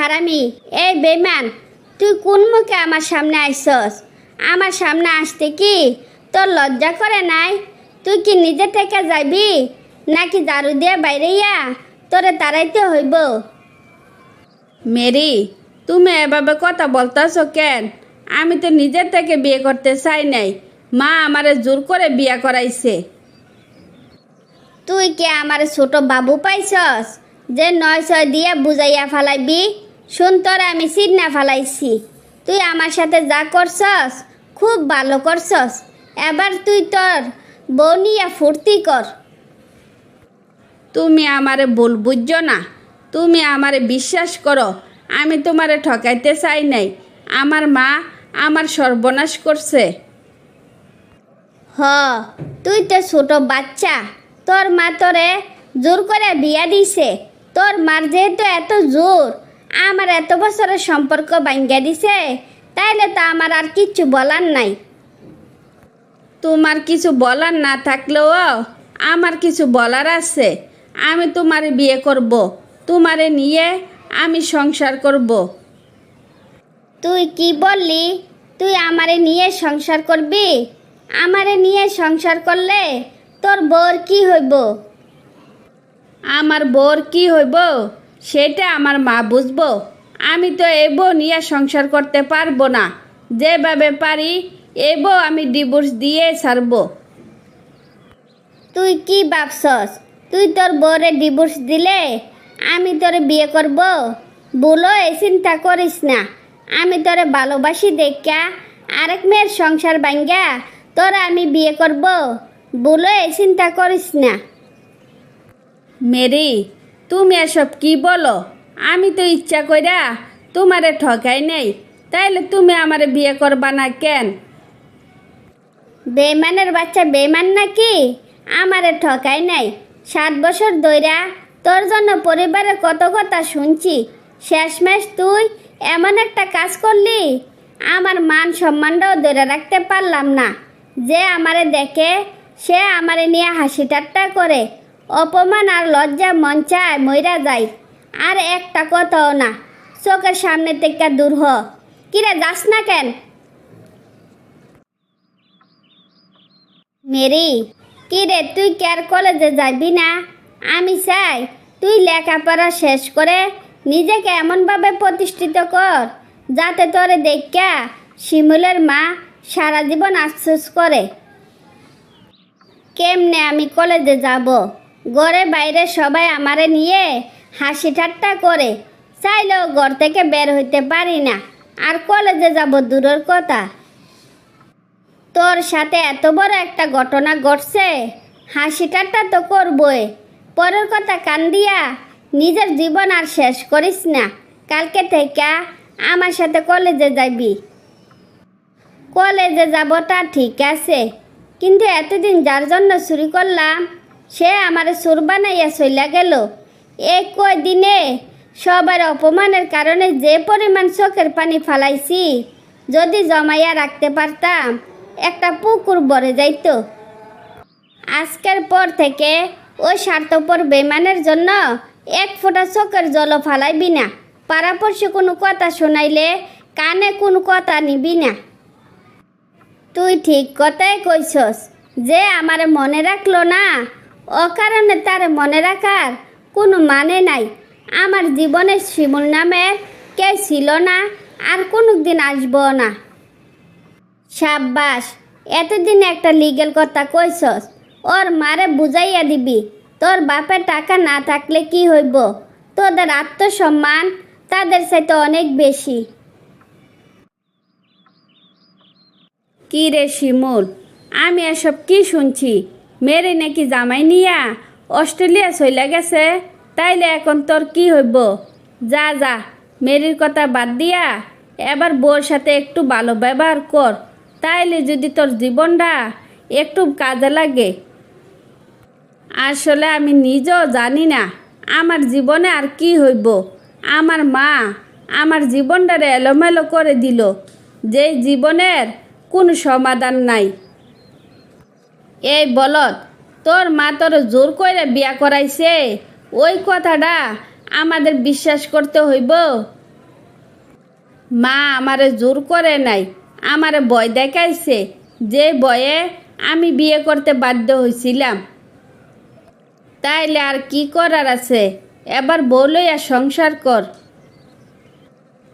হারামি, এই বেমান, তুই কোন মুখে আমার সামনে আইসস? আমার সামনে আসতে কি তোর লজ্জা করে নাই? তুই কি নিজে থেকে যাবি নাকি দারু দিয়ে বাইরেইয়া তোরে তাড়াইতে হইব? মেরি, তুমি এভাবে কথা বলতেছ কেন? আমি তো নিজের থেকে বিয়ে করতে চাই নাই, মা আমারে জোর করে বিয়ে করাইছে। তুই কি আমার ছোট বাবু পাইছস যে 9-6 দিয়ে বুঝাইয়া ফালাইবি? শুন, তোরে আমি চিন্না ফালাইছি। তুই আমার সাথে যা করছস খুব ভালো করছস। এবার তুই তোর বউ নিয়ে ফুর্তি কর। তুমি আমারে ভুল বুঝছো না, তুমি আমারে বিশ্বাস করো। আমি তোমারে ঠকাইতে চাই নাই। আমার মা আমার সর্বনাশ করছে। হ, তুই তো ছোট বাচ্চা, তোর মা তোরে জোর করে বিয়া দিছে। তোর মার যেহেতু এত জোর আমার এত বছরের সম্পর্ক ভাঙ্গা দিছে, তাইলে তো আমার আর কিচ্ছু বলার নাই। তোমার কিছু বলার না থাকলেও আমার কিছু বলার আছে। আমি তোমারে বিয়ে করব, তোমারে নিয়ে আমি সংসার করব। তুই কি বললি? তুই আমারে নিয়ে সংসার করবি? আমারে নিয়ে সংসার করলে তোর বউর কি হইব? আমার বউর কি হইব সেটা আমার মা বুঝবো। আমি তো এই বউ নিয়ে সংসার করতে পারবো না। যেভাবে পারি এই বউ আমি ডিভোর্স দিয়ে ছাড়বো। তুই কি ভাবছস? তুই তোর বউরে ডিভোর্স দিলে আমি তোরে বিয়ে করব? বলো, এই চিন্তা করিস না। আমি তোরে ভালোবাসি দেখা আরেক মেয়ের সংসার ভাঙ্গা তোরা আমি বিয়ে করব? বলো, এই চিন্তা করিস না। মেরি, তুমি এসব কি বলো? আমি তো ইচ্ছা কইরা তোমারে ঠকাই নাই, তাইলে তুমি আমারে বিয়ে করবা না কেন? বেমানের বাচ্চা বেমান নাকি? আমারে ঠকাই নাই। 7 বছর ধইরা তোর জন্য পরিবারের কত কথা শুনছি। শেষমেশ তুই এমন একটা কাজ করলি, আমার মান সম্মানটাও ধরে রাখতে পারলাম না। যে আমারে দেখে সে আমারে নিয়ে হাসি ঠাট্টা করে। অপমান আর লজ্জা মন চায় মইরা যায়। আর একটা কথাও না, চোখের সামনে থেকে দূর হ। কিরে, যাস না কেন? মেরি, কিরে, তুই কি আর কলেজে যাবি না? আমি চাই তুই লেখাপড়া শেষ করে নিজেকে এমনভাবে প্রতিষ্ঠিত কর যাতে তোরে দেখা শিমুলের মা সারা জীবন আফসোস করে। কেমনে আমি কলেজে যাব? ঘরে বাইরে সবাই আমারে নিয়ে হাসি ঠাট্টা করে। চাইলেও ঘর থেকে বের হইতে পারি না, আর কলেজে যাব দূরের কথা। তোর সাথে এত বড় একটা ঘটনা ঘটছে, হাসি ঠাট্টা তো করবই, পরের কথা কান দিয়া নিজের জীবন আর শেষ করিস না। কালকে থেকে আমার সাথে কলেজে যাবি। কলেজে যাবটা ঠিক আছে, কিন্তু এতদিন যার জন্য চুরি করলাম সে আমার চোর বানাইয়া চইলা গেল। এই কয়দিনে সবার অপমানের কারণে যে পরিমাণ চোখের পানি ফালাইছি, যদি জমাইয়া রাখতে পারতাম একটা পুকুর ভরে যাইত। আজকের পর থেকে ওই স্বার্থপর বেমানের জন্য এক ফোঁটা চোখের জলও ফালাইবি না। পাড়াপড়শি কোনো কথা শোনাইলে কানে কোনো কথা নিবি না। তুই ঠিক কথাই কইছস। যে আমার মনে রাখলো না, অকারণে তার মনে রাখার কোনো মানে নাই। আমার জীবনে শিমুল নামের কেউ ছিল না, আর কোনো দিন আসবো না। সাব্বাস, এতদিন একটা লিগেল কথা কইছস। ওর মারে বুঝাইয়া দিবি তোর বাপের টাকা না থাকলে কি হইব। তোদের আত্মসম্মান তাদের সাথে অনেক বেশি। কি রে শিমুল, আমি এসব কি শুনছি? মেরে নাকি জামাই নিয়া অস্ট্রেলিয়া চইলা গেছে, তাইলে এখন তোর কি হইব? যা যা, মেরির কথা বাদ দিয়া এবার বউর সাথে একটু ভালো ব্যবহার কর, তাইলে যদি তোর জীবনটা একটু কাজে লাগে। আসলে আমি নিজেও জানি না আমার জীবনে আর কি হইব। আমার মা আমার জীবনটারে এলোমেলো করে দিল, যে জীবনের কোনো সমাধান নাই। এই বলত, তোর মা তোর জোর করে বিয়া করাইছে, ওই কথাটা আমাদের বিশ্বাস করতে হইব মা আমারে জোর করে নাই, আমারে ভয় দেখাইছে, যে ভয়ে আমি বিয়ে করতে বাধ্য হয়েছিলাম। তাইলে আর কি করার আছে, এবার বউ লইয়া সংসার কর।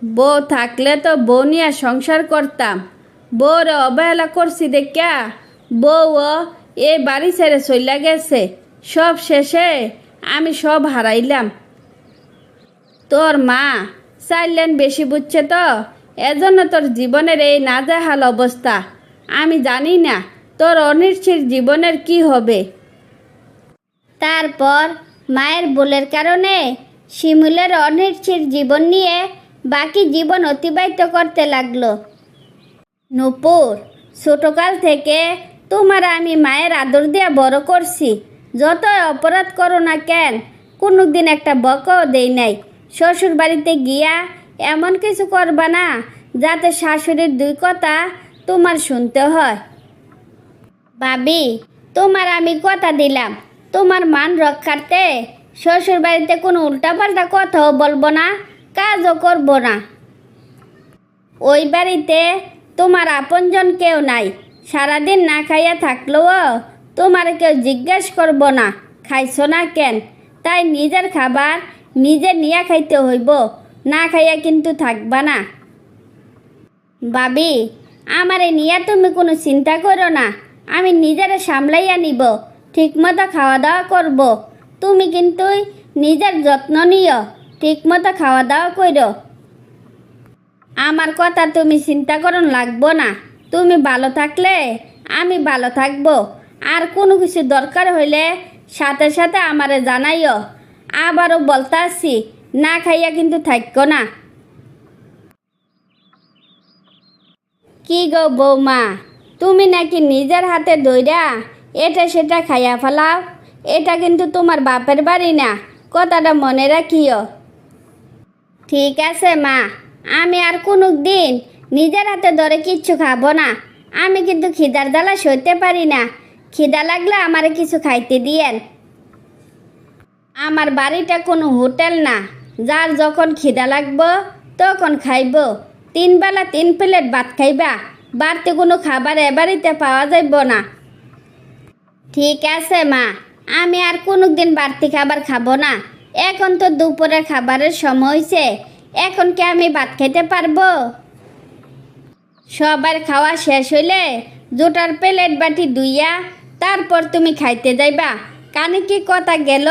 বউ থাকলে তো বউ নিয়ে সংসার করতাম, বউরে অবহেলা করছি দেখা বউও এই বাড়ি ছেড়ে চলে গেছে। সব শেষে আমি সব হারাইলাম। তোর মা চাইলেন বেশি বুঝছে তো, এজন্য তোর জীবনের এই নাজেহাল অবস্থা। আমি জানি না তোর অনিশ্চিত জীবনের কি হবে। তারপর মায়ের ভুলের কারণে শিমুলের অনিশ্চিত জীবন নিয়ে বাকি জীবন অতিবাহিত করতে লাগলো। নূপুর, ছোটকাল থেকে তোমার আমি মায়ের আদর দিয়ে বড় করছি। যতই অপরাধ করো না কেন, কোনো দিন একটা বকাও দেই নাই। শ্বশুর বাড়িতে গিয়া এমন কিছু করবা না যাতে শাশুড়ির দুই কথা তোমার শুনতে হয়। ভাবি, তোমার আমি কথা দিলাম, তোমার মান রক্ষার্থে শ্বশুর বাড়িতে কোনো উল্টাপাল্টা কথাও বলবো না, কাজও করবো না। ওই বাড়িতে তোমার আপনজন কেউ নাই। সারাদিন না খাইয়া থাকলেও তোমার কেউ জিজ্ঞেস করবো না খাইছো না কেন। তাই নিজের খাবার নিজে নিয়ে খাইতে হইব, না খাইয়া কিন্তু থাকবা না। ভাবি, আমারে নিয়ে তুমি কোনো চিন্তা করো না, আমি নিজেরে সামলাইয়া নিব, ঠিকমতো খাওয়া দাওয়া করব। তুমি কিন্তু নিজের যত্ন নিও, ঠিকমতো খাওয়া দাওয়া করো। আমার কথা তুমি চিন্তা করন লাগবো না। তুমি ভালো থাকলে আমি ভালো থাকবো। আর কোনো কিছু দরকার হইলে সাথে সাথে আমারে জানাইও। আবারও বলতে আসছি, না খাইয়া কিন্তু থাকো না। কি গো বৌমা, তুমি নাকি নিজের হাতে দইরা এটা সেটা খাইয়া ফেলাও। এটা কিন্তু তোমার বাপের বাড়ি না, কথাটা মনে রাখিও। ঠিক আছে মা, আমি আর কোনো দিন নিজের হাতে ধরে কিচ্ছু খাবো না। আমি কিন্তু খিদার জ্বালা সইতে পারি না। খিদা লাগলে আমার কিছু খাইতে দিয়েন। আমার বাড়িটা কোনো হোটেল না, যার যখন খিদা লাগবো তখন খাইব। 3 বেলা 3 প্লেট ভাত খাইবা, বাড়তি কোনো খাবার এ বাড়িতে পাওয়া যাইব না। ঠিক আছে মা, আমি আর কোনো দিন বাড়তি খাবার খাবো না। এখন তো দুপুরের খাবারের সময় হয়েছে, এখন কি আমি ভাত খেতে পারবো? সবার খাওয়া শেষ হইলে জোটার প্লেট বাটি ধুইয়া তারপর তুমি খাইতে যাইবা। কানে কি কথা গেল?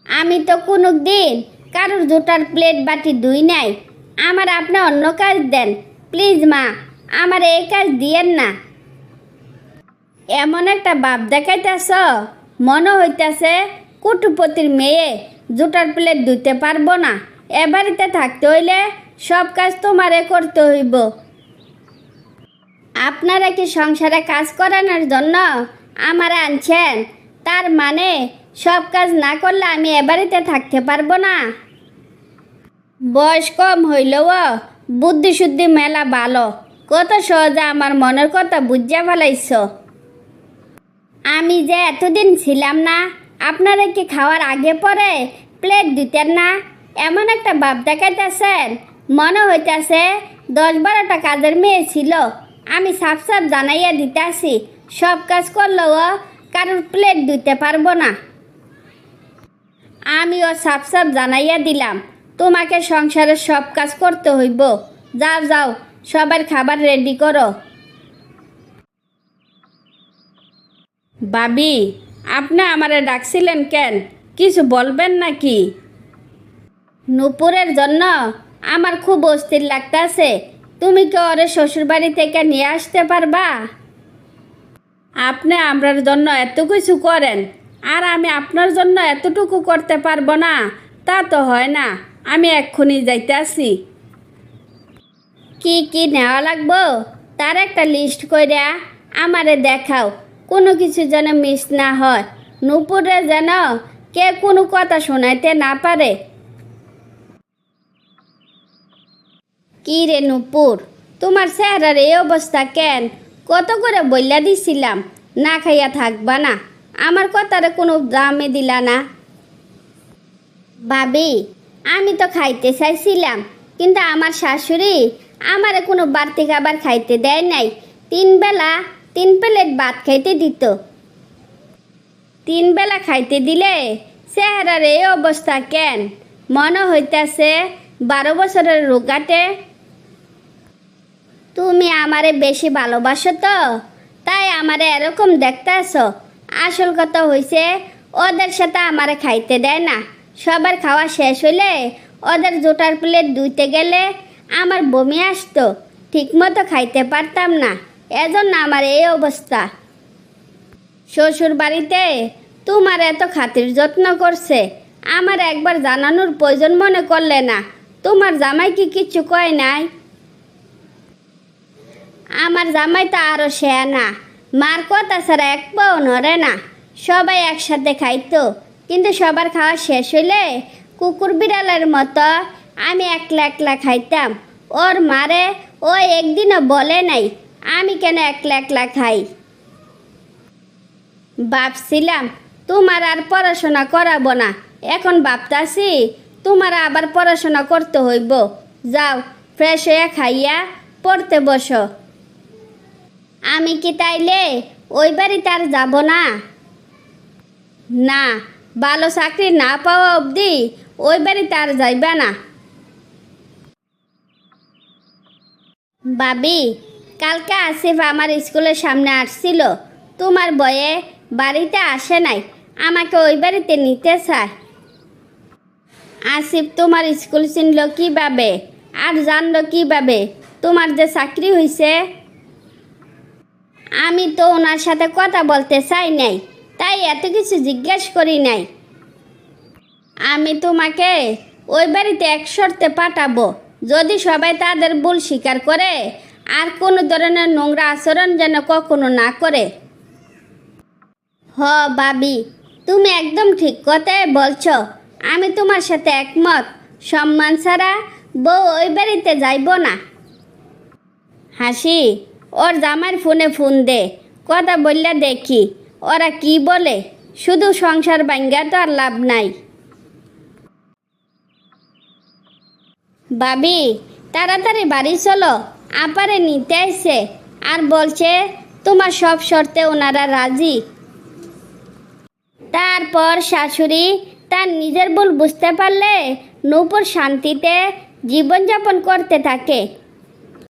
আমি তো কোনো দিন কারোর জোটার প্লেট বাটি ধুই নাই। আমার আপনি অন্য কাজ দেন প্লিজ মা, আমার এই কাজ দিয়েন না। এমন একটা ভাব দেখাইতেছ, মনে হইতেছে কুটুপতির মেয়ে জোটার প্লেট ধুতে পারবো না। এ বাড়িতে থাকতে হইলে সব কাজ তোমারে করতে হইব। আপনারা কি সংসারে কাজ করানোর জন্য আমারে আনছেন? তার মানে সব কাজ না করলে আমি এ বাড়িতে থাকতে পারবো না? বয়স কম হইলেও বুদ্ধি শুদ্ধি মেলা ভালো, কত সহজে আমার মনের কথা বুঝিয়া ফেলাইছ। আমি যে এতদিন ছিলাম না, আপনারা কি খাওয়ার আগে পরে প্লেট দিতেন না? এমন একটা ভাব দেখাইতেছেন, মনে হইতেছে 10-12টা কাজের মেয়ে ছিল। আমি সাফ সাফ জানাইয়া দিতেছি, সব কাজ করলেও কারোর প্লেট দিতে পারবো না। আমিও সাফ সাফ জানাইয়া দিলাম, তোমাকে সংসারের সব কাজ করতে হইব। যাও যাও, সবার খাবার রেডি করো। ভাবি, আপনি আমারে ডাকছিলেন কেন? কিছু বলবেন নাকি? নূপুরের জন্য আমার খুব অস্থির লাগতেছে। তুমি কি ওরে শ্বশুরবাড়ি থেকে নিয়ে আসতে পারবা? আপনি আমরার জন্য এত কিছু করেন, আর আমি আপনার জন্য এতটুকু করতে পারবো না, তা তো হয় না। আমি এক্ষুনি যাইতে আসি। কি কি নেওয়া লাগবো তার একটা লিস্ট কইরা আমারে দেখাও, কোনো কিছু যেন মিস না হয়। নূপুরে যেন কে কোনো কথা শোনাইতে না পারে। কি রে নূপুর, তোমার চেহারার এই অবস্থা কেন? কত করে বইলা দিছিলাম না খাইয়া থাকবা না, আমার কথারে কোনো দামে দিলা না। ভাবি, আমি তো খাইতে চাইছিলাম, কিন্তু আমার শাশুড়ি আমারে কোনো বাড়তি খাবার খাইতে দেয় নাই। 3 বেলা 3 প্লেট ভাত খাইতে দিত। 3 বেলা খাইতে দিলে চেহারার এই অবস্থা কেন? মনে হইতাছে 12 বছরের রোগাটে। তুমি আমারে বেশি ভালোবাসো তো, তাই আমারে এরকম দেখতেছ। আসল কথা হইছে ওদের সাথে আমারে খাইতে দেয় না। সবার খাওয়া শেষ হইলে ওদের জোটার প্লেট ধুইতে গেলে আমার বমি আসতো, ঠিকমতো খাইতে পারতাম না, এজন্য আমার এই অবস্থা। শ্বশুর বাড়িতে তোমার এত খাতির যত্ন করছে, আমার একবার জানানোর প্রয়োজন মনে করলে না? তোমার জামাই কি কিচ্ছু কয় নাই? আমার জামাই তো আরও শেয়ানা, মার কথা ছাড়া এক পাও নড়ে না। সবাই একসাথে খাইতো, কিন্তু সবার খাওয়া শেষ হইলে কুকুর বিড়ালের মতো আমি একলা একলা খাইতাম। ওর মারে ও একদিনও বলে নাই আমি কেন একলা একলা খাই। ভাবছিলাম তোমার আর পড়াশোনা করাবো না, এখন ভাবতাছি তোমার আবার পড়াশোনা করতে হইব। যাও, ফ্রেশ হয়ে খাইয়া পড়তে বসো। আমি কি তাইলে ওই বাড়িতে আর যাব না? না, ভালো চাকরি না পাওয়া অবধি ওই বাড়িতে আর যাইবা না। ভাবি, কালকে আসিফ আমার স্কুলের সামনে আসছিল, তোমার বয়ে বাড়িতে আসে নাই, আমাকে ওই বাড়িতে নিতে চায়। আসিফ তোমার স্কুল চিনল কীভাবে আর জানলো কীভাবে তোমার যে চাকরি হয়েছে? আমি তো ওনার সাথে কথা বলতে চাই নাই, তাই এত কিছু জিজ্ঞেস করি নাই। আমি তোমাকে ওই বাড়িতে এক শর্তে পাঠাবো, যদি সবাই তাদের ভুল স্বীকার করে আর কোনো ধরনের নোংরা আচরণ যেন কখনো না করে। হ ভাবি, তুমি একদম ঠিক কথাই বলছ, আমি তোমার সাথে একমত। সম্মান ছাড়া বউ ওই বাড়িতে যাইব না। হাসি, ওর জামাইয়ের ফোনে ফোন দে, কথা বললে দেখি ওরা কি বলে। শুধু সংসার ভাঙ্গা তো আর লাভ নাই। ভাবি, তাড়াতাড়ি বাড়ি চলো, আপারে নিতে আসছে আর বলছে তোমার সব শর্তে ওনারা রাজি। তারপর শাশুড়ি তার নিজের ভুল বুঝতে পারলে নূপুর শান্তিতে জীবনযাপন করতে থাকে।